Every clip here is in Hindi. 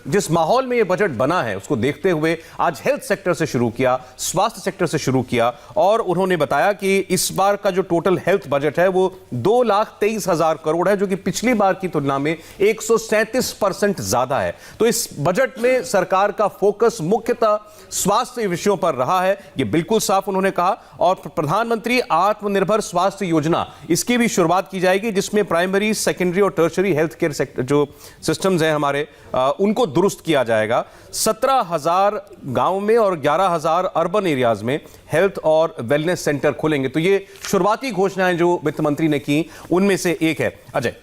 जिस माहौल में ये बजट बना है उसको देखते हुए आज हेल्थ सेक्टर से शुरू किया, स्वास्थ्य सेक्टर से शुरू किया और उन्होंने बताया कि इस बार का जो टोटल हेल्थ बजट है वो 2,23,000 करोड़ है, जो कि पिछली बार की तुलना में 137% ज्यादा है। तो इस बजट में सरकार का फोकस मुख्यतः स्वास्थ्य विषयों पर रहा है, ये बिल्कुल साफ उन्होंने कहा। और प्रधानमंत्री आत्मनिर्भर स्वास्थ्य योजना, इसकी भी शुरुआत की जाएगी, जिसमें प्राइमरी, सेकेंडरी और टर्शरी हेल्थ केयर सेक्टर जो सिस्टम्स हैं हमारे, उनको दुरुस्त किया जाएगा। 17,000 गांव में और 11,000 अर्बन एरियाज में हेल्थ और वेलनेस सेंटर खुलेंगे। तो ये शुरुआती घोषणाएं जो वित्त मंत्री ने की उनमें से एक है। अजय,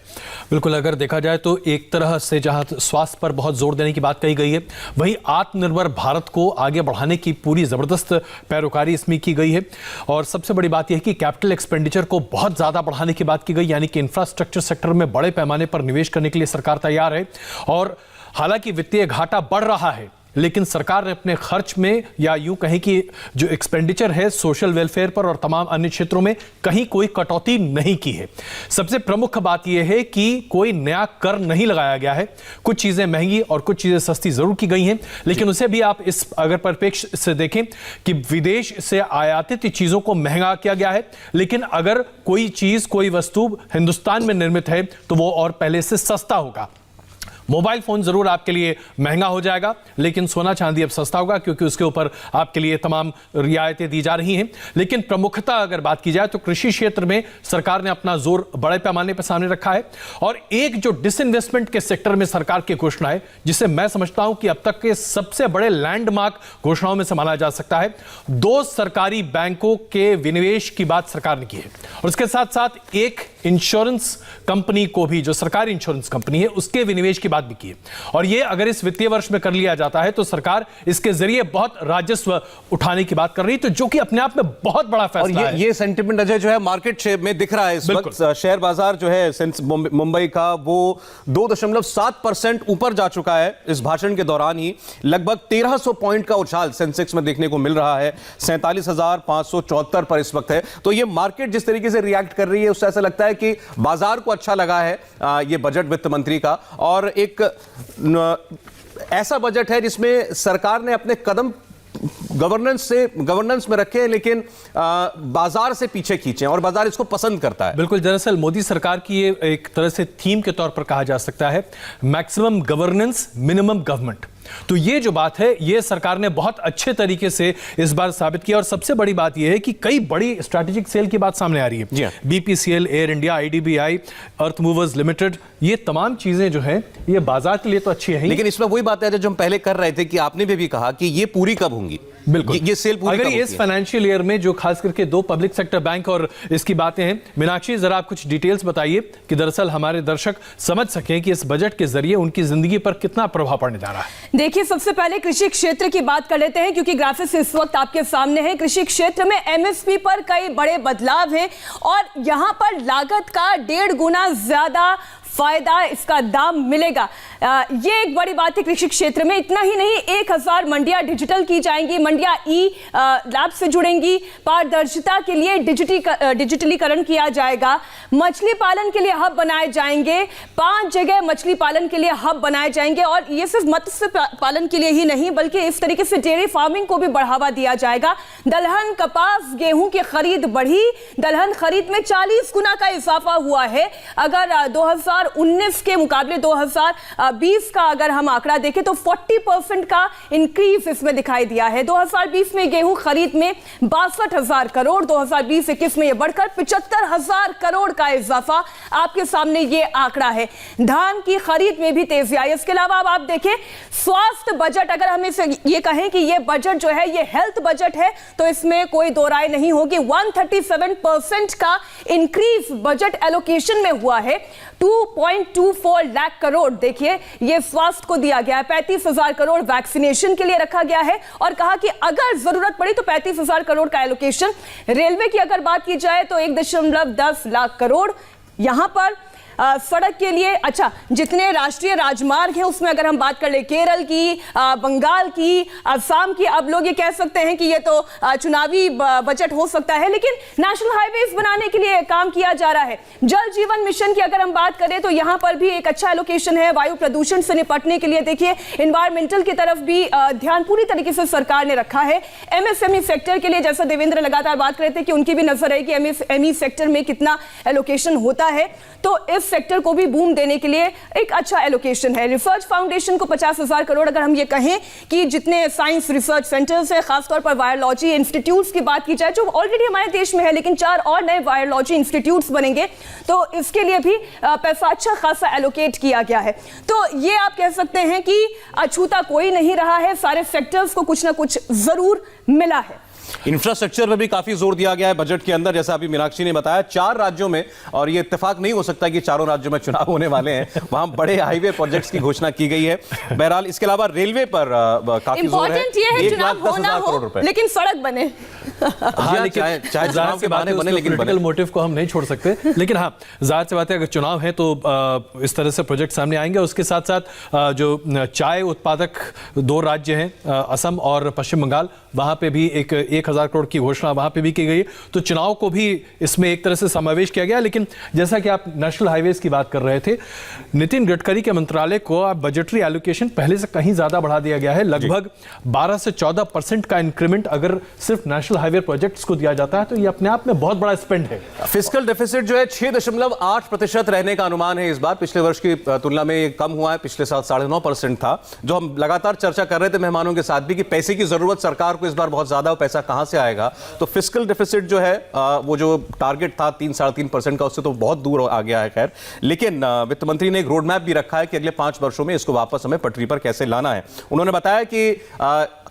बिल्कुल, अगर देखा जाए तो एक तरह से जहां स्वास्थ्य पर बहुत जोर देने की बात कही गई है, वहीं आत्मनिर्भर भारत को आगे बढ़ाने की पूरी जबरदस्त पैरोकारी इसमें की गई है। और सबसे बड़ी बात यह है कि कैपिटल एक्सपेंडिचर को बहुत ज्यादा बढ़ाने की बात की गई, यानी कि इंफ्रास्ट्रक्चर सेक्टर में बड़े पैमाने पर निवेश करने के लिए सरकार तैयार है। और हालांकि वित्तीय घाटा बढ़ रहा है, लेकिन सरकार ने अपने खर्च में, या यूं कहें कि जो एक्सपेंडिचर है सोशल वेलफेयर पर और तमाम अन्य क्षेत्रों में, कहीं कोई कटौती नहीं की है। सबसे प्रमुख बात यह है कि कोई नया कर नहीं लगाया गया है। कुछ चीजें महंगी और कुछ चीजें सस्ती जरूर की गई हैं, लेकिन उसे भी आप इस अगर परिप्रेक्ष्य से देखें कि विदेश से आयातित चीजों को महंगा किया गया है, लेकिन अगर कोई चीज, कोई वस्तु हिंदुस्तान में निर्मित है तो वो और पहले से सस्ता होगा। मोबाइल फोन जरूर आपके लिए महंगा हो जाएगा, लेकिन सोना चांदी अब सस्ता होगा, क्योंकि उसके ऊपर आपके लिए तमाम रियायतें दी जा रही हैं। लेकिन प्रमुखता अगर बात की जाए तो कृषि क्षेत्र में सरकार ने अपना जोर बड़े पैमाने पर सामने रखा है। और एक जो डिसइन्वेस्टमेंट के सेक्टर में सरकार की घोषणा है, जिसे मैं समझता हूं कि अब तक के सबसे बड़े लैंडमार्क घोषणाओं में से माना जा सकता है, 2 सरकारी बैंकों के विनिवेश की बात सरकार ने की है। और उसके साथ साथ एक इंश्योरेंस कंपनी को भी, जो सरकारी इंश्योरेंस कंपनी है, उसके विनिवेश की बात भी की है। और ये अगर इस वित्तीय वर्ष में कर लिया जाता है तो सरकार इसके जरिए बहुत राजस्व उठाने की बात कर रही है, तो जो कि अपने आप में बहुत बड़ा फैसला है। ये सेंटिमेंट अजय जो है मार्केट में दिख रहा है इस वक्त। शेयर बाजार जो है मुंबई का, वो 2.7% ऊपर जा चुका है। इस भाषण के दौरान ही लगभग 1,300 पॉइंट का उछाल सेंसेक्स में देखने को मिल रहा है। 47,574 पर इस वक्त है। तो ये मार्केट जिस तरीके से रिएक्ट कर रही है, उससे ऐसा लगता है कि बाजार को अच्छा लगा है ये बजट वित्त मंत्री का। और एक ऐसा बजट है जिसमें सरकार ने अपने कदम गवर्नेंस में रखे हैं, लेकिन बाजार से पीछे खींचे और बाजार इसको पसंद करता है। बिल्कुल, दरअसल मोदी सरकार की ये एक तरह से थीम के तौर पर कहा जा सकता है, मैक्सिमम गवर्नेंस मिनिमम गवर्नमेंट। तो ये जो बात है, ये सरकार ने बहुत अच्छे तरीके से इस बार साबित किया। और सबसे बड़ी बात यह है कि कई बड़ी स्ट्रैटेजिक सेल की बात सामने आ रही है। बीपीसीएल, एयर इंडिया, आईडीबीआई, अर्थ मूवर्स लिमिटेड, ये तमाम चीजें जो हैं, ये बाजार के लिए तो अच्छी है, लेकिन इसमें वही बात है जो हम पहले कर रहे थे कि आपने भी कहा कि ये पूरी कब होंगी। बिल्कुल, ये सेल पूरी अगर इस फाइनेंशियल ईयर में जो खास करके 2 पब्लिक सेक्टर बैंक और इसकी बातें हैं, मीनाक्षी जरा आप कुछ डिटेल्स बताइए कि दरअसल हमारे दर्शक समझ सकें कि इस बजट के जरिए उनकी जिंदगी पर कितना प्रभाव पड़ने जा रहा है। देखिए, सबसे पहले कृषि क्षेत्र की बात कर लेते हैं, क्योंकि ग्राफिक्स इस वक्त आपके सामने है। कृषि क्षेत्र में एमएसपी पर कई बड़े बदलाव हैं और यहां पर लागत का 1.5 गुना ज्यादा फायदा, इसका दाम मिलेगा। ये एक बड़ी बात है कृषि क्षेत्र में। इतना ही नहीं, 1,000 मंडियां डिजिटल की जाएंगी, मंडियां लैब से जुड़ेंगी, पारदर्शिता के लिए डिजिटलीकरण किया जाएगा, मछली पालन के लिए हब बनाए जाएंगे, 5 जगह मछली पालन के लिए हब बनाए जाएंगे। और ये सिर्फ मत्स्य पालन के लिए ही नहीं, बल्कि इस तरीके से डेयरी फार्मिंग को भी बढ़ावा दिया जाएगा। दलहन, कपास, गेहूं की खरीद बढ़ी, दलहन खरीद में 40 गुना का इजाफा हुआ है। अगर 2019 के मुकाबले 2020 का अगर हम आंकड़ा देखें तो 40% का इंक्रीज इसमें दिखाई दिया है। 2020 में गेहूं खरीद में 62,000 करोड़, 2020-21 में यह बढ़कर 75,000 करोड़ का इजाफा। आपके सामने ये आंकड़ा है। धान की खरीद में भी तेजी आई। इसके अलावा अब आप देखें स्वास्थ्य बजट, अगर हम इसे ये कहें कि ये बजट जो है ये हेल्थ बजट है, तो इसमें कोई दो राय नहीं होगी। 137% का इंक्रीज बजट एलोकेशन में हुआ है। 2.24 लाख करोड़ देखिए ये स्वास्थ्य को दिया गया है। 35,000 करोड़ वैक्सीनेशन के लिए रखा गया है और कहा कि अगर जरूरत पड़ी तो 35,000 करोड़ का एलोकेशन। रेलवे की अगर बात की जाए तो 1.10 लाख करोड़, यहां पर सड़क के लिए, अच्छा जितने राष्ट्रीय राजमार्ग हैं उसमें अगर हम बात कर ले केरल की, बंगाल की, असम की, अब लोग ये कह सकते हैं कि ये तो चुनावी बजट हो सकता है, लेकिन नेशनल हाईवेज बनाने के लिए काम किया जा रहा है। जल जीवन मिशन की अगर हम बात करें तो यहां पर भी एक अच्छा एलोकेशन है। वायु प्रदूषण से निपटने के लिए देखिए एनवायरमेंटल की तरफ भी ध्यान पूरी तरीके से सरकार ने रखा है। एमएसएमई सेक्टर के लिए जैसा देवेंद्र लगातार बात कर रहे थे कि उनकी भी नजर है कि एमएसएमई सेक्टर में कितना एलोकेशन होता है, तो इस सेक्टर को भी बूम देने के लिए एक अच्छा एलोकेशन है। रिसर्च फाउंडेशन को 50,000 करोड़, अगर हम ये कहें कि जितने साइंस रिसर्च सेंटर्स है, खासतौर पर वायरोलॉजी इंस्टीट्यूट्स की बात की जाए जो ऑलरेडी हमारे देश में है, लेकिन 4 और नए वायरोलॉजी इंस्टीट्यूट्स बनेंगे, तो इसके लिए भी पैसा अच्छा खासा एलोकेट किया गया है। तो ये आप कह सकते हैं कि अछूता कोई नहीं रहा है, सारे सेक्टर्स को कुछ ना कुछ जरूर मिला है। इंफ्रास्ट्रक्चर पर भी काफी जोर दिया गया है बजट के अंदर, जैसा अभी मीनाक्षी ने बताया 4 राज्यों में, और ये इत्तेफाक नहीं हो सकता कि चारों राज्यों में चुनाव होने वाले हैं, वहां बड़े हाईवे प्रोजेक्ट्स की घोषणा की गई है। बहरहाल इसके अलावा रेलवे पर काफी जोर है। ये है चुनाव होना हो लेकिन सड़क बने। हाँ, लेकिन चाहे चुनाव के बहाने बने लेकिन पॉलिटिकल मोटिव को हम नहीं छोड़ सकते, लेकिन हाँ जाहिर सी बात है अगर चुनाव है तो इस तरह से प्रोजेक्ट सामने आएंगे। उसके साथ साथ जो चाय उत्पादक 2 राज्य हैं असम और पश्चिम बंगाल, वहां पे भी 1,000 करोड़ की घोषणा वहां पे भी की गई। तो चुनाव को भी इसमें एक तरह से समावेश किया गया। लेकिन जैसा कि आप नेशनल हाईवेज की बात कर रहे थे, नितिन गडकरी के मंत्रालय को अब बजटरी एलोकेशन पहले से कहीं ज्यादा बढ़ा दिया गया है। लगभग 12 से 14% का इंक्रीमेंट अगर सिर्फ नेशनल हाईवे प्रोजेक्ट्स को दिया जाता है तो ये अपने आप में बहुत बड़ा स्पेंड है। फिस्कल डेफिसिट जो है 6.8% रहने का अनुमान है इस बार। पिछले वर्ष की तुलना में ये कम हुआ है, पिछले साल 9.5% था। जो हम लगातार चर्चा कर रहे थे मेहमानों के साथ भी कि पैसे की जरूरत सरकार को इस बार बहुत ज्यादा, पैसा कहां से आएगा। तो फिस्कल डेफिसिट जो है वो जो टारगेट था 3-3.5% का, उससे तो बहुत दूर आ गया है। खैर, लेकिन वित्त मंत्री ने एक रोड मैप भी रखा है कि अगले 5 वर्षों में इसको वापस हमें पटरी पर कैसे लाना है। उन्होंने बताया कि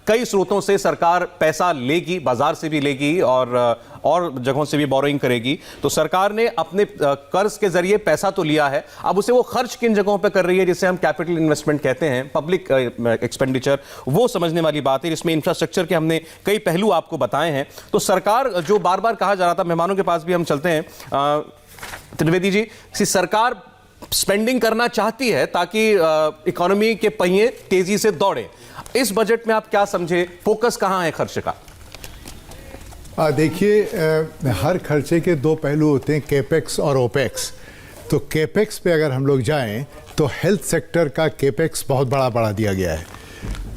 कई स्रोतों से सरकार पैसा लेगी, बाजार से भी लेगी और जगहों से भी बोरोइंग करेगी। तो सरकार ने अपने कर्ज के जरिए पैसा तो लिया है, अब उसे वो खर्च किन जगहों पे कर रही है, जिसे हम कैपिटल इन्वेस्टमेंट कहते हैं, पब्लिक एक्सपेंडिचर, वो समझने वाली बात है। जिसमें इंफ्रास्ट्रक्चर के हमने कई पहलू आपको बताए हैं। तो सरकार जो बार बार कहा जा रहा था, मेहमानों के पास भी हम चलते हैं, त्रिवेदी जी, सरकार स्पेंडिंग करना चाहती है ताकि इकोनॉमी के पहिए तेजी से दौड़े। इस बजट में आप क्या समझे, फोकस कहां है खर्च का? देखिए, हर खर्चे के 2 पहलू होते हैं, केपेक्स और ओपेक्स। तो केपेक्स पे अगर हम लोग जाएं तो हेल्थ सेक्टर का केपेक्स बहुत बड़ा बढ़ा दिया गया है।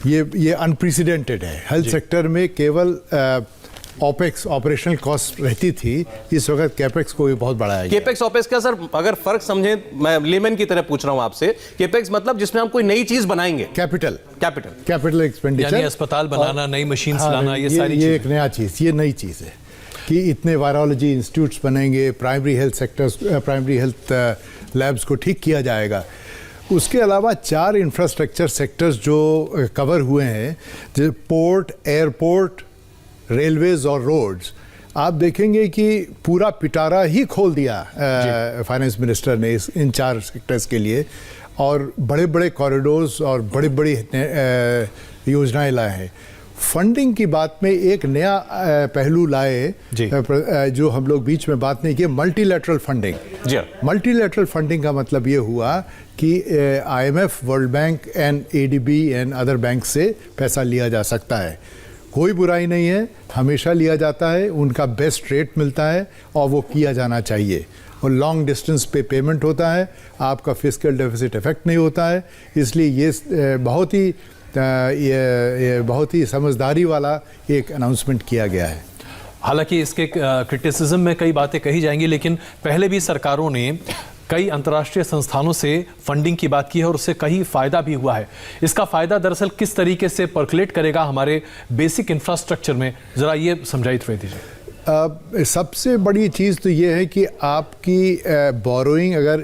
ये अनप्रेसिडेंटेड है। हेल्थ सेक्टर में केवल ओपेक्स ऑपरेशनल कॉस्ट रहती थी, इस वक्त कैपेक्स को भी बहुत बढ़ाया गया। केपेक्स ओपेक्स का सर अगर फर्क समझें, मैं लेमन की तरह पूछ रहा हूं आपसे, केपेक्स मतलब जिसमें हम कोई नई चीज बनाएंगे, कैपिटल एक्सपेंडिचर, यानी अस्पताल बनाना, नई मशीन लाना, ये सारी ये एक नया चीज, ये नई चीज है कि इतने वायरोलॉजी इंस्टीट्यूट्स बनेंगे, primary health sectors, primary health labs को ठीक किया जाएगा। उसके अलावा 4 इंफ्रास्ट्रक्चर सेक्टर्स जो कवर हुए हैं, जैसे पोर्ट, एयरपोर्ट, रेलवेज और रोड्स, आप देखेंगे कि पूरा पिटारा ही खोल दिया फाइनेंस मिनिस्टर ने इन 4 सेक्टर्स के लिए, और बड़े बड़े कॉरिडोर्स और बड़ी बड़ी योजनाएं लाए हैं। फंडिंग की बात में एक नया पहलू लाए जो हम लोग बीच में बात नहीं की, मल्टीलैटरल फंडिंग। मल्टीलैटरल फंडिंग का मतलब ये हुआ कि IMF, world bank and ADB and other bank से पैसा लिया जा सकता है। कोई बुराई नहीं है, हमेशा लिया जाता है, उनका बेस्ट रेट मिलता है और वो किया जाना चाहिए। और लॉन्ग डिस्टेंस पे पेमेंट होता है, आपका फिस्कल डेफिसिट इफेक्ट नहीं होता है। इसलिए ये बहुत ही समझदारी वाला एक अनाउंसमेंट किया गया है। हालांकि इसके क्रिटिसिज्म में कई बातें कही जाएंगी, लेकिन पहले भी सरकारों ने कई अंतर्राष्ट्रीय संस्थानों से फंडिंग की बात की है और उससे कहीं फायदा भी हुआ है। इसका फायदा दरअसल किस तरीके से पर्कुलेट करेगा हमारे बेसिक इंफ्रास्ट्रक्चर में, जरा ये समझाइए त्रिवेदी जी। सबसे बड़ी चीज़ तो ये है कि आपकी बोरोइंग अगर